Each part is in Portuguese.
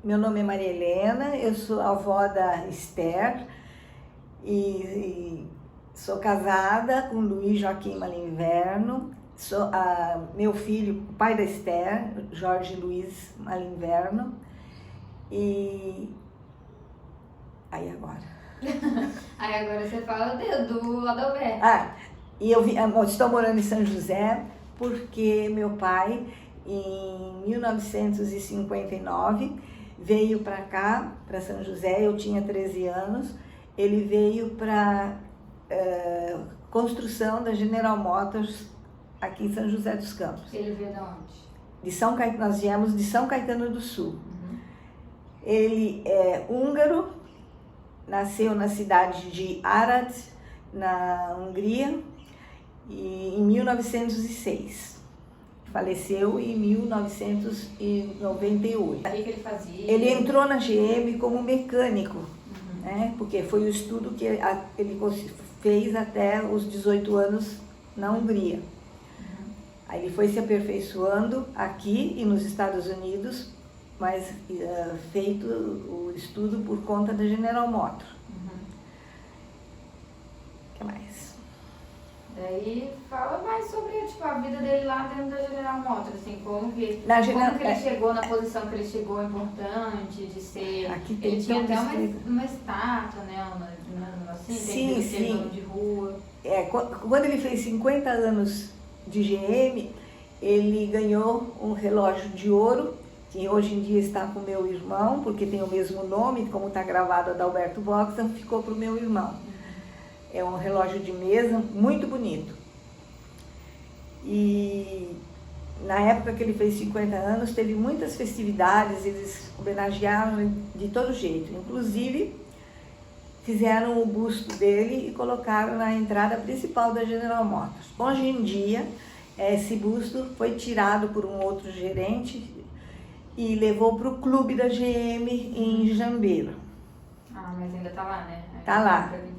Meu nome é Maria Helena, eu sou avó da Esther e sou casada com Luiz Joaquim Malinverno. Meu filho, o pai da Esther, Jorge Luiz Malinverno. E aí agora? Aí agora você fala do Adalberto. E eu estou morando em São José porque meu pai, em 1959, veio para cá, para São José. Eu tinha 13 anos. Ele veio para construção da General Motors aqui em São José dos Campos. Ele veio de onde? Nós viemos de São Caetano do Sul. Ele é húngaro, nasceu na cidade de Arad, na Hungria, em 1906. Faleceu em 1998. O que ele fazia? Ele entrou na GM como mecânico, né? Porque foi o estudo que ele fez até os 18 anos na Hungria. Aí ele foi se aperfeiçoando aqui e nos Estados Unidos, mas feito o estudo por conta da General Motors. O que mais? Daí fala mais sobre a vida dele lá dentro da General Motors, assim, como que ele chegou na posição que ele chegou, importante de ser. Aqui ele tinha até uma estátua, né? Assim, sim. De rua. Quando ele fez 50 anos de GM, ele ganhou um relógio de ouro, que hoje em dia está com o meu irmão, porque tem o mesmo nome, como está gravado Adalberto Voxan, ficou para o meu irmão. É um relógio de mesa muito bonito. E na época que ele fez 50 anos, teve muitas festividades, eles homenagearam de todo jeito. Inclusive, fizeram o busto dele e colocaram na entrada principal da General Motors. Hoje em dia, esse busto foi tirado por um outro gerente e levou para o clube da GM em Jambeiro. Mas ainda está lá, né?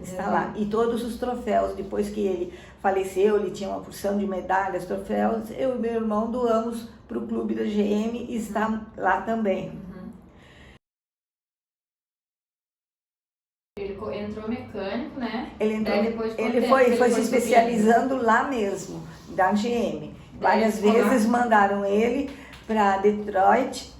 Está lá. E todos os troféus, depois que ele faleceu, ele tinha uma porção de medalhas, troféus, eu e meu irmão doamos para o clube da GM e está lá também. Ele entrou mecânico, né? Ele foi se especializando lá mesmo, da GM. Várias vezes mandaram ele para Detroit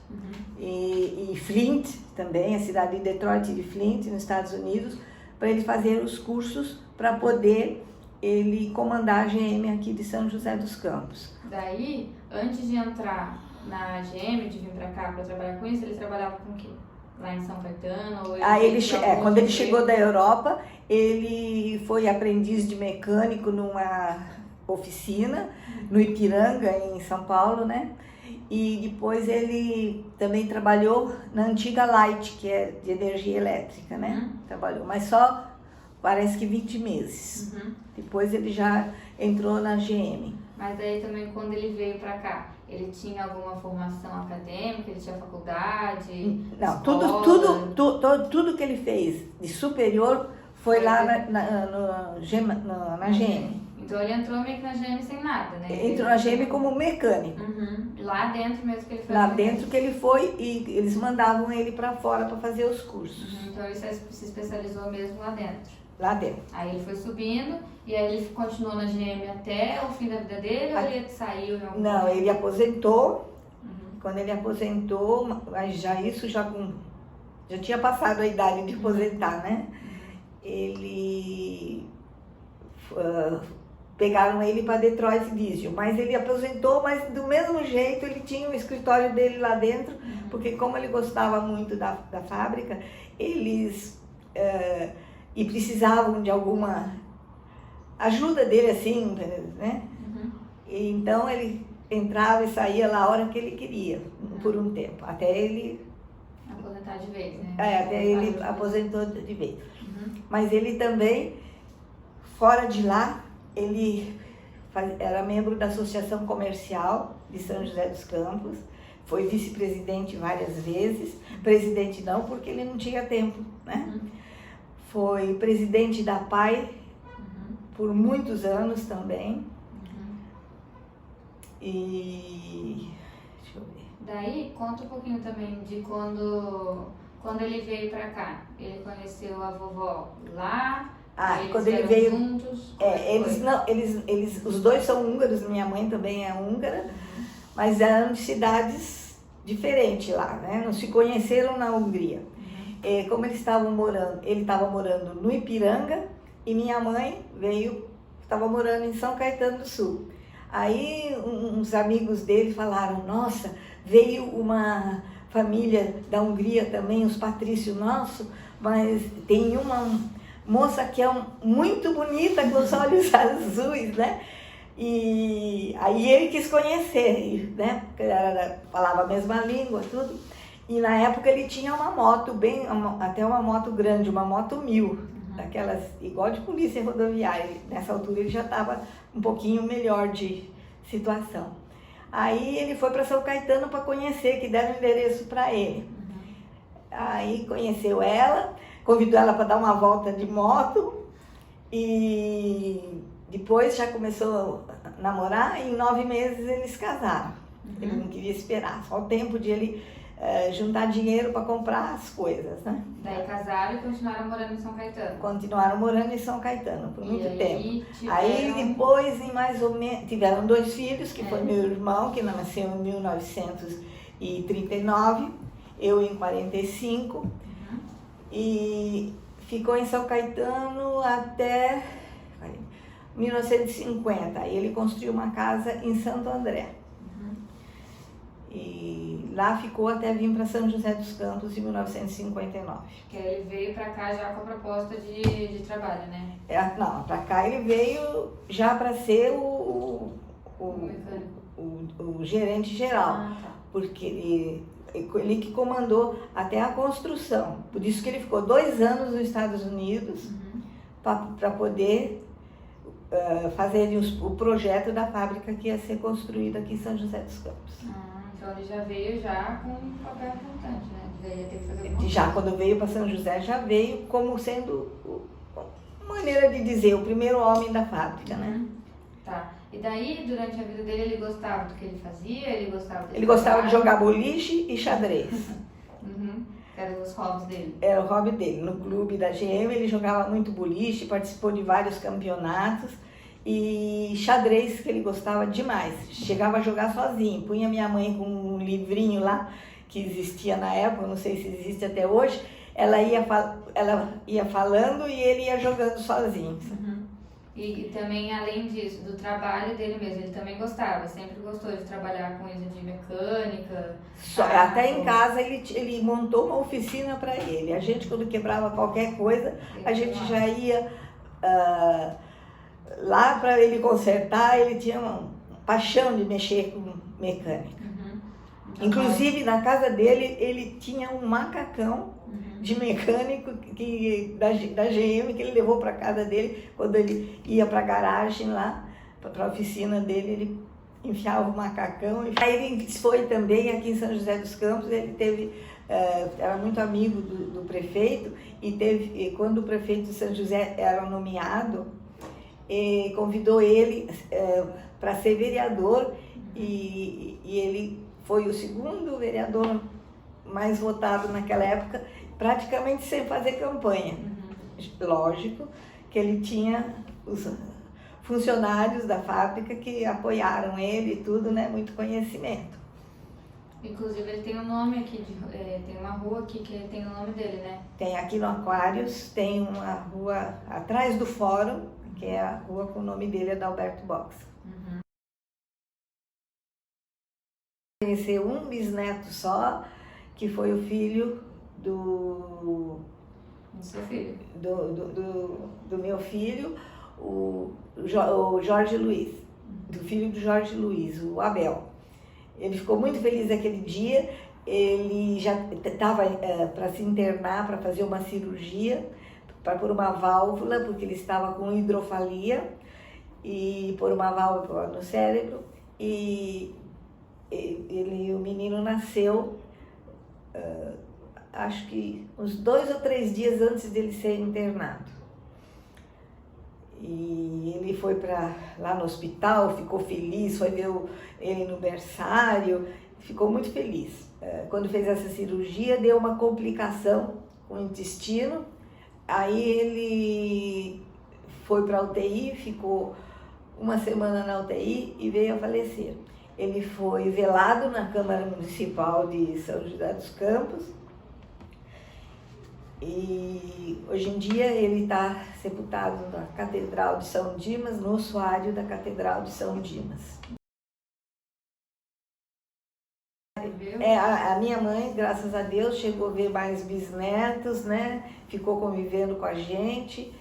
e Flint também, a cidade de Detroit e Flint, nos Estados Unidos, para ele fazer os cursos para poder ele comandar a GM aqui de São José dos Campos. Daí, antes de entrar na GM, de vir para cá para trabalhar com isso, ele trabalhava com o quê? Lá em São Caetano? Quando ele chegou da Europa, ele foi aprendiz de mecânico numa oficina, no Ipiranga, em São Paulo, né? E depois ele também trabalhou na antiga Light, que é de energia elétrica, né? Trabalhou, mas só parece que 20 meses. Depois ele já entrou na GM. Mas daí também quando ele veio para cá, ele tinha alguma formação acadêmica, ele tinha faculdade? Não, tudo que ele fez de superior foi lá na GM. Então ele entrou meio que na GM sem nada, né? Entrou na GM como mecânico. Lá dentro mesmo que ele foi? Lá dentro que ele foi e eles mandavam ele para fora para fazer os cursos. Então ele se especializou mesmo lá dentro? Lá dentro. Aí ele foi subindo e aí ele continuou na GM até o fim da vida dele ou ele saiu? Não, ele aposentou. Quando ele aposentou, mas já tinha passado a idade de aposentar, né? Ele... pegaram ele para Detroit Diesel, mas ele aposentou, mas do mesmo jeito ele tinha o escritório dele lá dentro, porque como ele gostava muito da fábrica, eles e precisavam de alguma ajuda dele assim, né? E então ele entrava e saía lá a hora que ele queria, por um tempo, até ele aposentar de vez, né? Até ele aposentou de vez. Mas ele também, fora de lá, ele era membro da Associação Comercial de São José dos Campos, foi vice-presidente várias vezes, presidente não, porque ele não tinha tempo, né? Foi presidente da PAI por muitos anos também. E deixa eu ver. Daí, conta um pouquinho também de quando ele veio pra cá. Ele conheceu a vovó lá, eles quando ele vieram veio, juntos. os dois são húngaros, minha mãe também é húngara, mas eram de cidades diferentes lá, né? Não se conheceram na Hungria. Como eles estavam morando, ele estava morando no Ipiranga e minha mãe estava morando em São Caetano do Sul. Aí uns amigos dele falaram, nossa, veio uma família da Hungria também, os patrícios nossos, mas tem uma moça que é muito bonita, com os olhos azuis, né? E aí ele quis conhecer, né? Porque falava a mesma língua, tudo. E na época ele tinha uma moto, até uma moto grande, uma moto 1000, daquelas, igual de polícia rodoviária. Nessa altura ele já estava um pouquinho melhor de situação. Aí ele foi para São Caetano para conhecer, que deram o endereço para ele. Aí conheceu ela, convidou ela para dar uma volta de moto e depois já começou a namorar e em 9 meses eles casaram. Ele não queria esperar, só o tempo de ele juntar dinheiro para comprar as coisas, né? Daí casaram e continuaram morando em São Caetano? Continuaram morando em São Caetano por muito tempo. Tiveram... Aí depois, em mais ou menos, tiveram 2 filhos, que foi meu irmão, que nasceu em 1939, eu em 45, e ficou em São Caetano até 1950. Aí ele construiu uma casa em Santo André. E lá ficou até vir para São José dos Campos em 1959. Que ele veio para cá já com a proposta de trabalho, né? Não, para cá ele veio já para ser o gerente geral, porque ele que comandou até a construção. Por isso que ele ficou 2 anos nos Estados Unidos para poder fazer o projeto da fábrica que ia ser construída aqui em São José dos Campos. Então ele já veio com um papel importante, né? Ele ia ter que fazer já quando veio para São José, já veio como sendo, maneira de dizer, o primeiro homem da fábrica, né? Tá. E daí, durante a vida dele, ele gostava do que ele fazia? Ele gostava de jogar boliche e xadrez. Eram os hobbies dele? Era o hobby dele. No clube da GM ele jogava muito boliche, participou de vários campeonatos. E xadrez, que ele gostava demais. Chegava a jogar sozinho. Punha minha mãe com um livrinho lá, que existia na época, não sei se existe até hoje. Ela ia falando e ele ia jogando sozinho. E também, além disso, do trabalho dele mesmo, ele também gostava, sempre gostou de trabalhar com isso de mecânica. Até em casa ele montou uma oficina para ele. A gente, quando quebrava qualquer coisa, a gente já ia lá para ele consertar. Ele tinha uma paixão de mexer com mecânica. Inclusive, na casa dele, ele tinha um macacão de mecânico da GM que ele levou para casa dele. Quando ele ia para a garagem lá, para a oficina dele, ele enfiava o macacão. Aí ele foi também aqui em São José dos Campos. Ele era muito amigo do prefeito e quando o prefeito de São José era nomeado, convidou ele para ser vereador e ele foi o segundo vereador mais votado naquela época, praticamente sem fazer campanha. Lógico que ele tinha os funcionários da fábrica que apoiaram ele e tudo, né? Muito conhecimento. Inclusive ele tem um nome aqui, tem uma rua aqui que tem o nome dele, né? Tem aqui no Aquários, tem uma rua atrás do fórum, que é a rua com o nome dele, Adalberto Box. Conheceu um bisneto só, que foi o filho do seu filho? Do meu filho, o Jorge Luiz, do filho do Jorge Luiz, o Abel. Ele ficou muito feliz aquele dia. Ele já estava para se internar, para fazer uma cirurgia, para pôr uma válvula, porque ele estava com hidrofalia, e pôr uma válvula no cérebro. E o menino nasceu, acho que uns 2 ou 3 dias antes dele ser internado. E ele foi lá no hospital, ficou feliz, foi ver ele no berçário, ficou muito feliz. Quando fez essa cirurgia, deu uma complicação com o intestino, aí ele foi para a UTI, ficou uma semana na UTI e veio a falecer. Ele foi velado na Câmara Municipal de São José dos Campos e hoje em dia ele está sepultado na Catedral de São Dimas, no ossuário da Catedral de São Dimas. A minha mãe, graças a Deus, chegou a ver mais bisnetos, né? Ficou convivendo com a gente,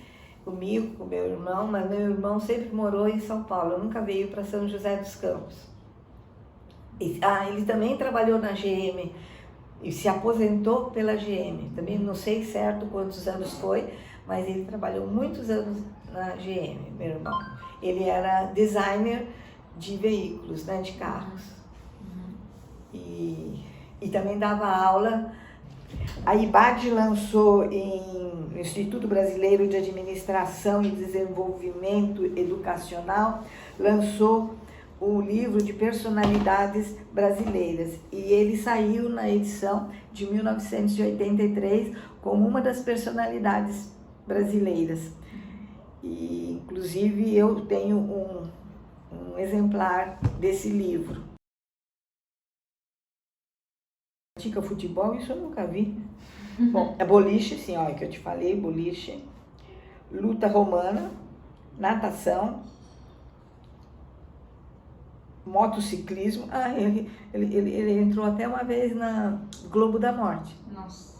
comigo, com meu irmão, mas meu irmão sempre morou em São Paulo, nunca veio para São José dos Campos. Ele também trabalhou na GM e se aposentou pela GM. Também não sei certo quantos anos foi, mas ele trabalhou muitos anos na GM, meu irmão. Ele era designer de veículos, né, de carros. E também dava aula. A IBAD lançou no Instituto Brasileiro de Administração e Desenvolvimento Educacional, lançou o livro de personalidades brasileiras e ele saiu na edição de 1983 como uma das personalidades brasileiras. E, inclusive, eu tenho um exemplar desse livro. Pratica futebol, isso eu nunca vi. Bom, é boliche, sim, olha que eu te falei, boliche, luta romana, natação, motociclismo. Ele entrou até uma vez na Globo da Morte. Nossa.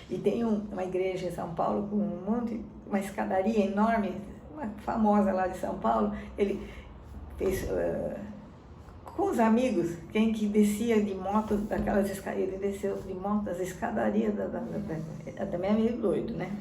E tem uma igreja em São Paulo com uma escadaria enorme, uma famosa lá de São Paulo. Ele fez com os amigos, quem que descia de moto daquelas escadarias, ele desceu de moto das escadarias, também é meio doido, né?